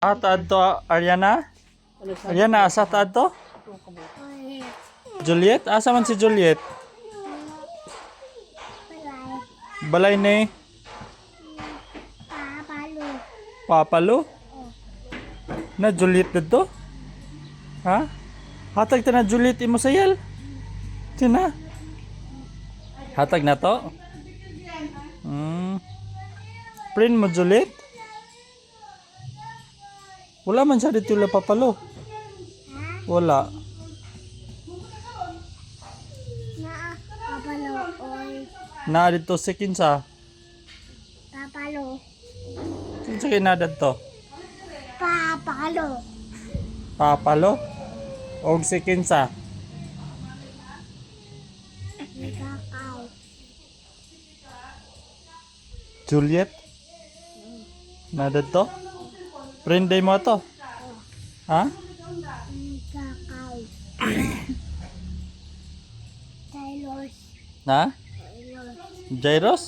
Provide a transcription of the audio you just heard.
Taad to, Ariana? Ariana, asa taad to? Juliet? Asa man si Juliet? Balay ni? Papalo? Na Juliet dito? Ha? Hatag ta na Juliet imo sayal? Tina? Hatag na to? Print mo Juliet? Wala man siya dito la papalo. Wala. Papalo, oy. Na dito si kinsa? Papalo. Kinsa kinadad to? Papalo. Papalo? Og si kinsa? Kakao. Juliet? Nadad to? Print day mo to? Ha? Kakao. Taylor's. Ha? Taylor's. Jairos?